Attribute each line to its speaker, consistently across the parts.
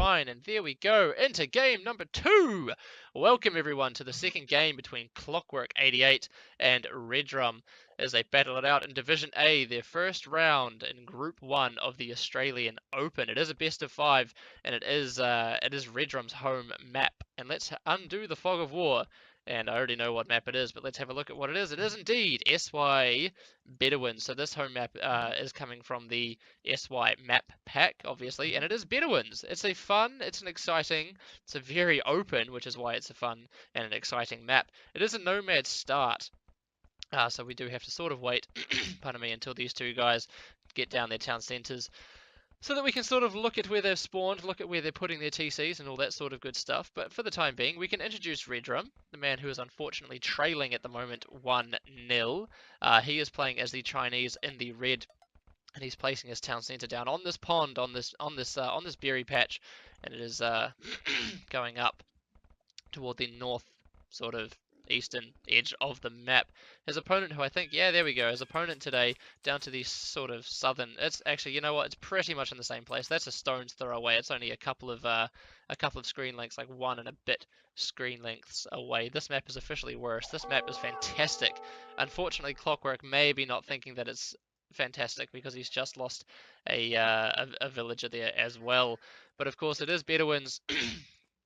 Speaker 1: online, and there we go, into game number 2. Welcome everyone to the second game between Clockwork88 and Redrum as they battle it out in Division A, their first round in Group 1 of the Australian Open. It is a best of 5, and it is Redrum's home map. And let's undo the fog of war. And I already know what map it is, but let's have a look at what it is. It is indeed SY Bedouins. So this home map is coming from the SY map pack, obviously, and it is Bedouins. It's a fun, it's an exciting, it's a very open, which is why it's a fun and an exciting map. It is a nomad start, so we do have to sort of wait, pardon me, until these two guys get down their town centres, so that we can sort of look at where they've spawned, look at where they're putting their TCs and all that sort of good stuff. But for the time being, we can introduce Redrum, the man who is unfortunately trailing at the moment 1-0. He is playing as the Chinese in the red, and he's placing his town centre down on this pond, on this berry patch, and it is going up toward the north sort of eastern edge of the map. His opponent, who I think, yeah, there we go, his opponent today down to the sort of southern, it's actually, you know what, it's pretty much in the same place. That's a stone's throw away. It's only a couple of screen lengths, like 1 and a bit screen lengths away. This map is officially worse. This map is fantastic. Unfortunately, Clockwork may be not thinking that it's fantastic because he's just lost a villager there as well. But of course, it is Bedouins.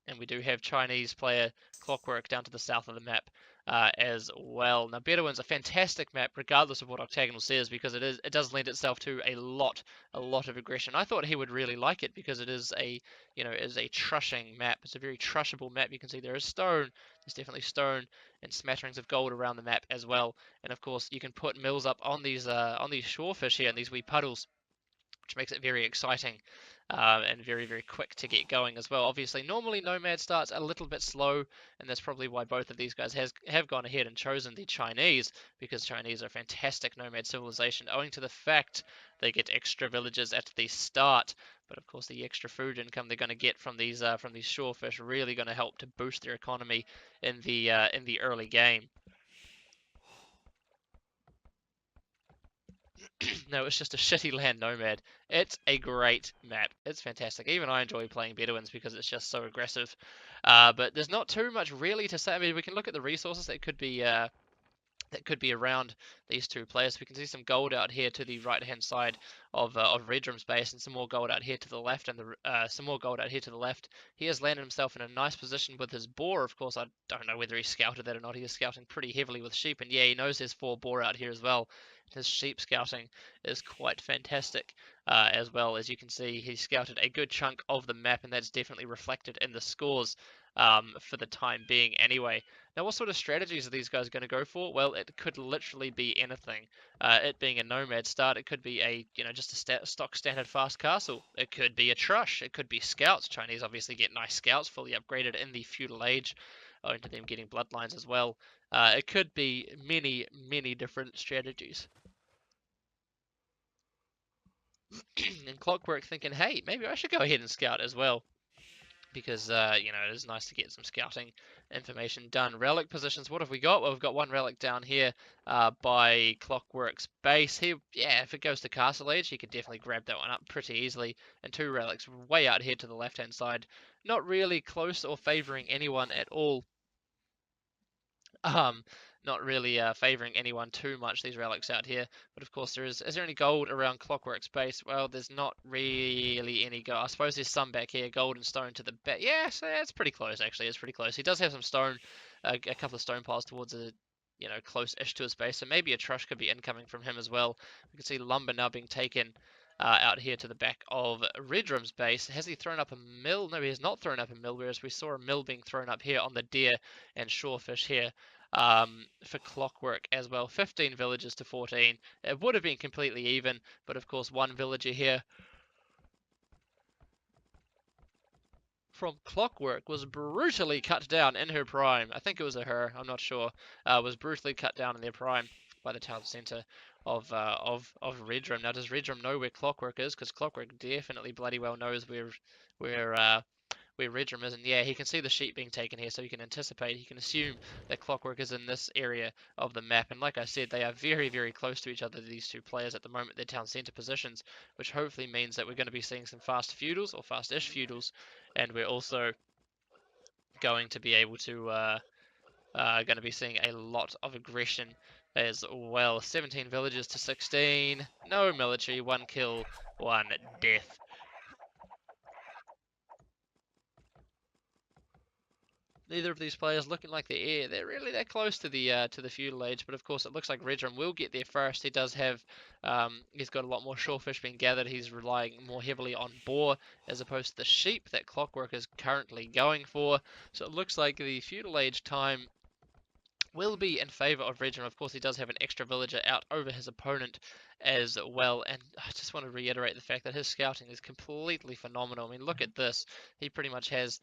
Speaker 1: And we do have Chinese player Clockwork down to the south of the map as well. Now, Bedouin's a fantastic map, regardless of what Octagonal says, because it does lend itself to a lot of aggression. I thought he would really like it because it is a trushing map. It's a very trushable map. You can see there is stone. There's definitely stone and smatterings of gold around the map as well. And of course, you can put mills up on these shorefish here and these wee puddles, which makes it very exciting. And very, very quick to get going as well. Obviously, normally Nomad starts a little bit slow, and that's probably why both of these guys have gone ahead and chosen the Chinese, because Chinese are a fantastic Nomad civilization, owing to the fact they get extra villages at the start. But of course, the extra food income they're going to get from these shorefish really going to help to boost their economy in the early game. No, it's just a shitty land nomad. It's a great map. It's fantastic. Even I enjoy playing Bedouins because it's just so aggressive. But there's not too much really to say. I mean, we can look at the resources that could be around these two players. We can see some gold out here to the right-hand side of Redrum's base, and some more gold out here to the left, and some more gold out here to the left. He has landed himself in a nice position with his boar. Of course, I don't know whether he scouted that or not. He is scouting pretty heavily with sheep, and yeah, he knows there's 4 boar out here as well. His sheep scouting is quite fantastic as well. As you can see, he scouted a good chunk of the map, and that's definitely reflected in the scores for the time being anyway. Now, what sort of strategies are these guys going to go for? Well, it could literally be anything. It being a nomad start, it could be just a stock standard fast castle. It could be a trush. It could be scouts. Chinese obviously get nice scouts, fully upgraded in the feudal age, owing to them getting bloodlines as well. It could be many, many different strategies. And Clockwork thinking, hey, maybe I should go ahead and scout as well, because it is nice to get some scouting information done. Relic positions, what have we got? Well, we've got 1 relic down here by Clockwork's base. Here, yeah, if it goes to Castle Age, he could definitely grab that one up pretty easily. And 2 relics way out here to the left-hand side. Not really close or favouring anyone at all. Not really favouring anyone too much, these relics out here. But of course, is there any gold around Clockwork's base? Well, there's not really any gold. I suppose there's some back here, gold and stone to the back. Yeah, so it's pretty close, actually. It's pretty close. He does have some stone, a couple of stone piles towards close-ish to his base. So maybe a trush could be incoming from him as well. We can see lumber now being taken out here to the back of Redrum's base. Has he thrown up a mill? No, he has not thrown up a mill, whereas we saw a mill being thrown up here on the deer and shorefish here. For Clockwork as well. 15 villagers to 14. It would have been completely even, but of course 1 villager here from Clockwork was brutally cut down in her prime. I think it was a her, I'm not sure. Was brutally cut down in their prime by the town centre of Redrum. Now, does Redrum know where Clockwork is? Because Clockwork definitely bloody well knows where where Redrum is, and yeah, he can see the sheep being taken here, so he can anticipate, he can assume that Clockwork is in this area of the map, and like I said, they are very, very close to each other, these two players at the moment, their town centre positions, which hopefully means that we're going to be seeing some fast feudals, or fast-ish feudals, and we're also going to be able to, going to be seeing a lot of aggression as well. 17 villages to 16, no military, 1 kill, 1 death. Neither of these players looking like they're really that close to the feudal age, but of course it looks like Redrum will get there first. He does have he's got a lot more shorefish being gathered. He's relying more heavily on boar as opposed to the sheep that Clockwork is currently going for. So it looks like the feudal age time will be in favour of Redrum. Of course, he does have an extra villager out over his opponent as well. And I just want to reiterate the fact that his scouting is completely phenomenal. I mean, look at this. He pretty much has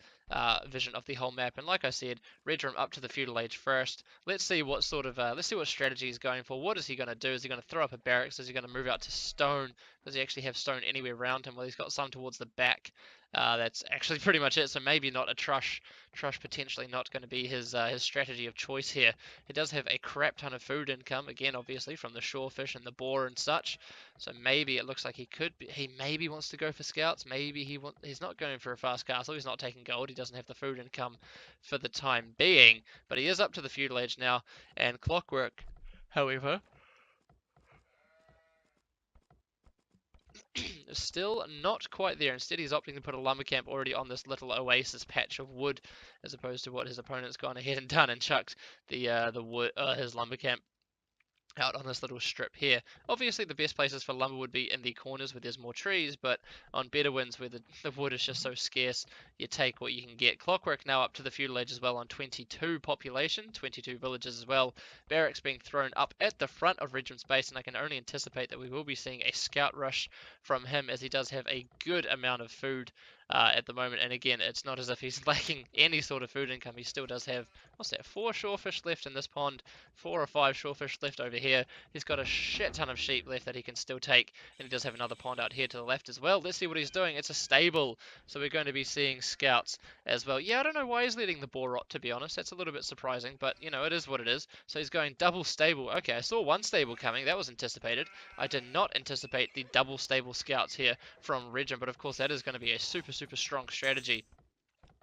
Speaker 1: vision of the whole map. And like I said, Redrum up to the feudal age first. Let's see what sort of let's see what strategy he's going for. What is he going to do? Is he going to throw up a barracks? Is he going to move out to stone? Does he actually have stone anywhere around him? Well, he's got some towards the back. That's actually pretty much it. So maybe not a trush. Trush potentially not going to be his strategy of choice here. He does have a crap ton of food income, again, obviously, from the shorefish and the boar and such. So maybe it looks like he maybe wants to go for scouts. Maybe he's not going for a fast castle. He's not taking gold. He doesn't have the food income for the time being. But he is up to the feudal age now. And Clockwork, however, still not quite there. Instead, he's opting to put a lumber camp already on this little oasis patch of wood, as opposed to what his opponent's gone ahead and done and chucked the wood his lumber camp out on this little strip here. Obviously, the best places for lumber would be in the corners where there's more trees, but on better winds where the wood is just so scarce, you take what you can get. Clockwork now up to the feudal age as well on 22 population, 22 villages as well. Barracks being thrown up at the front of Redrum's base, and I can only anticipate that we will be seeing a scout rush from him, as he does have a good amount of food at the moment. And again, it's not as if he's lacking any sort of food income. He still does have, what's that, 4 shorefish left in this pond, 4 or 5 shorefish left over here. He's got a shit ton of sheep left that he can still take, and he does have another pond out here to the left as well. Let's see what he's doing. It's a stable, so we're going to be seeing scouts as well. Yeah, I don't know why he's letting the boar rot, to be honest. That's a little bit surprising, but, you know, it is what it is. So he's going double stable. Okay, I saw one stable coming. That was anticipated. I did not anticipate the double stable scouts here from Redrum, but of course that is going to be a super strong strategy,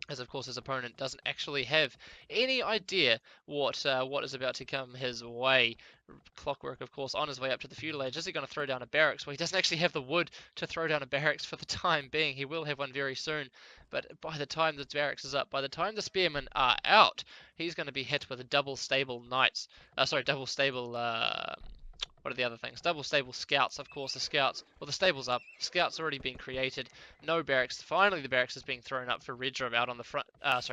Speaker 1: as of course his opponent doesn't actually have any idea what is about to come his way. Clockwork, of course, on his way up to the feudal age. Is he going to throw down a barracks? Well, he doesn't actually have the wood to throw down a barracks for the time being. He will have one very soon, but by the time the barracks is up, by the time the spearmen are out, he's going to be hit with a double stable knights. Double stable what are the other things? Double stable scouts, of course. The scouts, well, the stable's up. Scouts already been created. No barracks. Finally, the barracks is being thrown up for Redrum out on the front.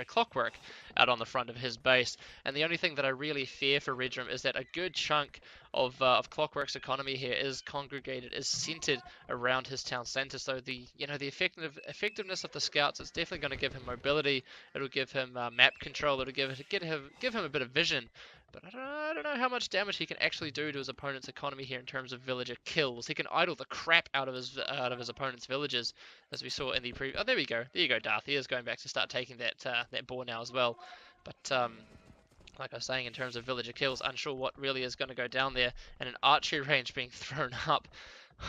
Speaker 1: Clockwork out on the front of his base. And the only thing that I really fear for Redrum is that a good chunk of Clockwork's economy here is congregated, is centered around his town center. So the effectiveness of the scouts is definitely going to give him mobility. It'll give him map control. It'll give him a bit of vision. But I don't know how much damage he can actually do to his opponent's economy here in terms of villager kills. He can idle the crap out of his opponent's villages, as we saw in the previous. Oh, there we go. There you go, Darth. He is going back to start taking that boar now as well. But like I was saying, in terms of villager kills, unsure what really is going to go down there, and an archery range being thrown up.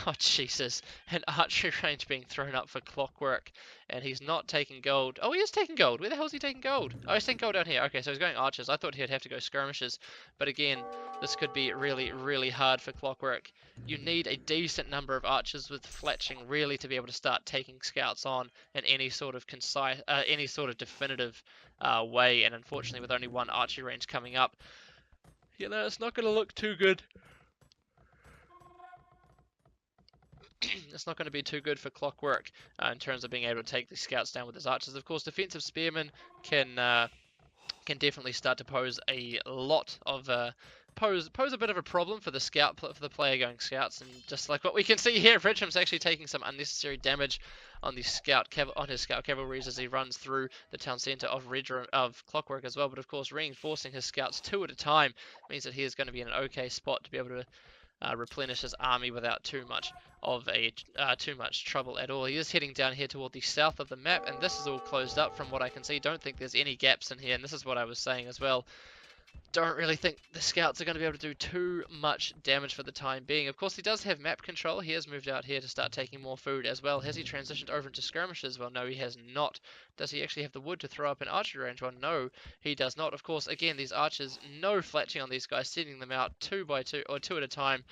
Speaker 1: Oh, Jesus. An archery range being thrown up for Clockwork, and he's not taking gold. Oh, he is taking gold. Where the hell is he taking gold? Oh, he's taking gold down here. Okay, so he's going archers. I thought he'd have to go skirmishes, but again, this could be really hard for Clockwork. You need a decent number of archers with fletching, really, to be able to start taking scouts on in any sort of concise, any sort of definitive way, and unfortunately, with only one archery range coming up, you know, it's not going to look too good. It's not going to be too good for Clockwork in terms of being able to take the scouts down with his archers. Of course, defensive spearmen can definitely start to pose a lot of pose a bit of a problem for the player going scouts, and just like what we can see here, Redrum's actually taking some unnecessary damage on his scout cavalries as he runs through the town centre of Clockwork as well. But of course, reinforcing his scouts 2 at a time means that he is going to be in an okay spot to be able to replenish his army without too much trouble at all. He is heading down here toward the south of the map, and this is all closed up from what I can see. Don't think there's any gaps in here, and this is what I was saying as well. Don't really think the scouts are going to be able to do too much damage for the time being. Of course, he does have map control. He has moved out here to start taking more food as well. Has he transitioned over into skirmishes? Well, no, he has not. Does he actually have the wood to throw up in archery range? Well, no, he does not. Of course, again, these archers, no fletching on these guys, sending them out 2 by 2 or 2 at a time.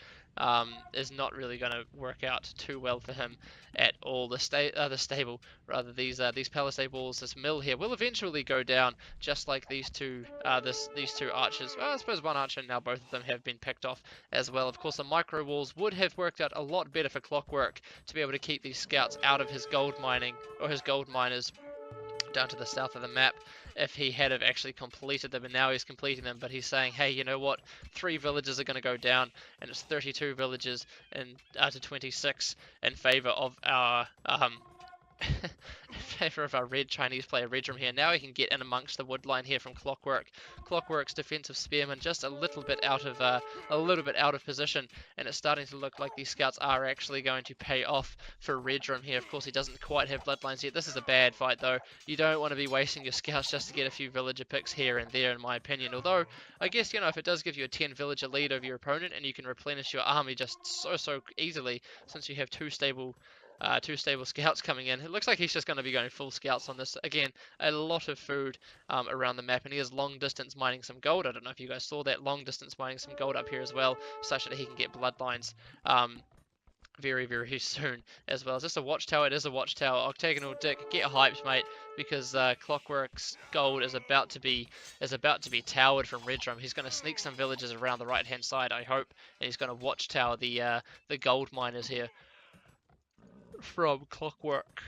Speaker 1: Is not really going to work out too well for him at all. The stable, rather, these palisade walls, this mill here, will eventually go down, just like these two archers. Well, I suppose one archer, now both of them have been picked off as well. Of course, the micro walls would have worked out a lot better for Clockwork to be able to keep these scouts out of his gold mining, or his gold miners down to the south of the map, if he had have actually completed them, and now he's completing them. But he's saying, hey, you know what, 3 villages are going to go down, and it's 32 villages to 26 in favor of our in favor of our red Chinese player Redrum here. Now he can get in amongst the wood line here from Clockwork. Clockwork's defensive spearman just a little bit out of position, and it's starting to look like these scouts are actually going to pay off for Redrum here. Of course, he doesn't quite have bloodlines yet. This is a bad fight though. You don't want to be wasting your scouts just to get a few villager picks here and there, in my opinion. Although I guess, you know, if it does give you a 10 villager lead over your opponent, and you can replenish your army just so easily, since you have two stable scouts coming in. It looks like he's just going to be going full scouts on this. Again, a lot of food around the map, and he is long distance mining some gold. I don't know if you guys saw that, long distance mining some gold up here as well, such that he can get bloodlines very soon as well. Is this a watchtower? It is a watchtower. Octagonal Dick, get hyped, mate, because Clockwork's gold is about to be towered from Redrum. He's going to sneak some villages around the right hand side, I hope, and he's going to watchtower the gold miners here from Clockwork.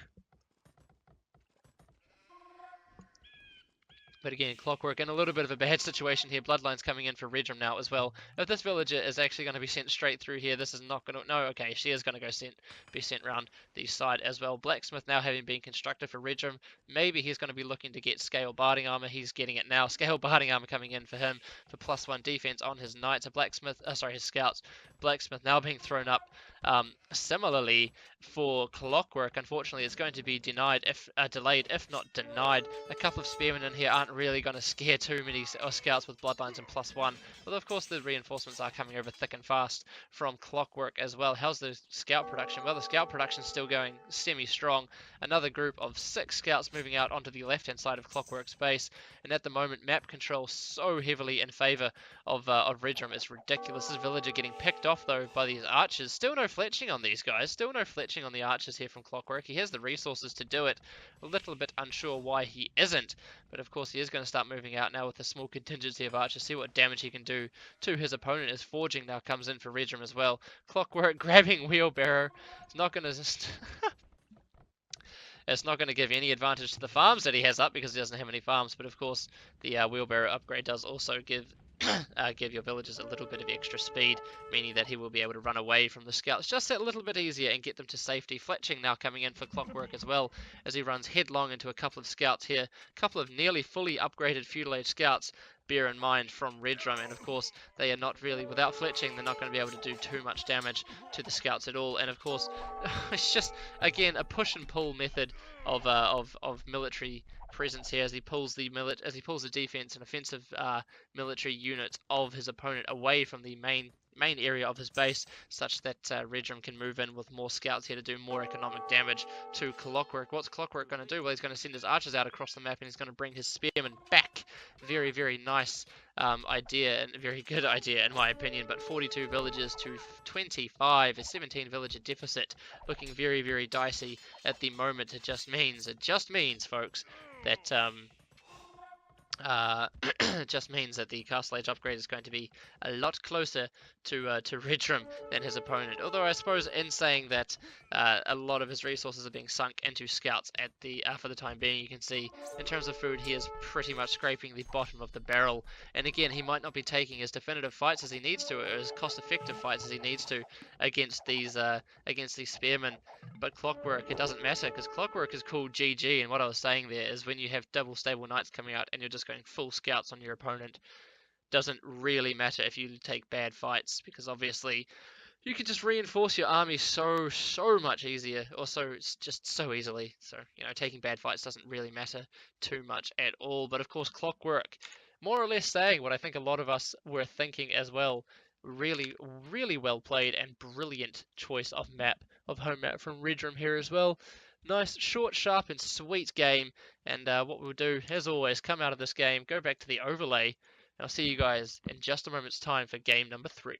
Speaker 1: But again, Clockwork in a little bit of a bad situation here. Bloodlines coming in for Redrum now as well. If this villager is actually going to be sent straight through here, this is not going to... No, okay, she is going to be sent around the side as well. Blacksmith now having been constructed for Redrum. Maybe he's going to be looking to get scale barding armor. He's getting it now. Scale barding armor coming in for him for +1 defense on his knights. His scouts. Blacksmith now being thrown up. Similarly, for Clockwork, unfortunately, it's going to be delayed, if not denied. A couple of spearmen in here aren't really going to scare too many scouts with bloodlines and +1. Although, of course, the reinforcements are coming over thick and fast from Clockwork as well. How's the scout production? Well, the scout production is still going semi-strong. Another group of 6 scouts moving out onto the left-hand side of Clockwork's base. And at the moment, map control so heavily in favor of Redrum. It's ridiculous. This villager getting picked off, though, by these archers. Still no fletching on these guys. Still no fletching on the archers here from Clockwork. He has the resources to do it. A little bit unsure why he isn't. But, of course, he is going to start moving out now with a small contingency of archers. See what damage he can do to his opponent as Forging now comes in for Redrum as well. Clockwork grabbing Wheelbarrow. It's not going to just... It's not going to give any advantage to the farms that he has up, because he doesn't have any farms. But of course, the wheelbarrow upgrade does also give your villagers a little bit of extra speed, meaning that he will be able to run away from the scouts just a little bit easier and get them to safety. Fletching now coming in for Clockwork as well, as he runs headlong into a couple of scouts here. A couple of nearly fully upgraded feudal age scouts, bear in mind, from Redrum, and of course they are not really, without fletching, they're not going to be able to do too much damage to the scouts at all. And of course, it's just, again, a push and pull method of military presence here, as he pulls the defense and offensive military units of his opponent away from the main area of his base, such that Redrum can move in with more scouts here to do more economic damage to Clockwork. What's Clockwork going to do? Well, he's going to send his archers out across the map, and he's going to bring his spearmen back. Very nice idea, and a very good idea in my opinion. But 42 villages to 25, a 17 villager deficit, looking very dicey at the moment. It just means, folks, that just means that the Castle Age upgrade is going to be a lot closer to Redrum than his opponent. Although I suppose in saying that, a lot of his resources are being sunk into scouts at the for the time being. You can see in terms of food, he is pretty much scraping the bottom of the barrel. And again, he might not be taking as definitive fights as he needs to, or as cost-effective fights as he needs to against these spearmen. But Clockwork, it doesn't matter, because Clockwork is called GG. And what I was saying there is, when you have double stable knights coming out and you're just going full scouts on your opponent, doesn't really matter if you take bad fights, because obviously you can just reinforce your army so much easier, or just so easily. So, taking bad fights doesn't really matter too much at all. But of course, Clockwork, more or less saying what I think a lot of us were thinking as well. Really, really well played and brilliant choice of home map from Redrum here as well. Nice, short, sharp, and sweet game. And what we'll do, as always, come out of this game, go back to the overlay. And I'll see you guys in just a moment's time for game number 3.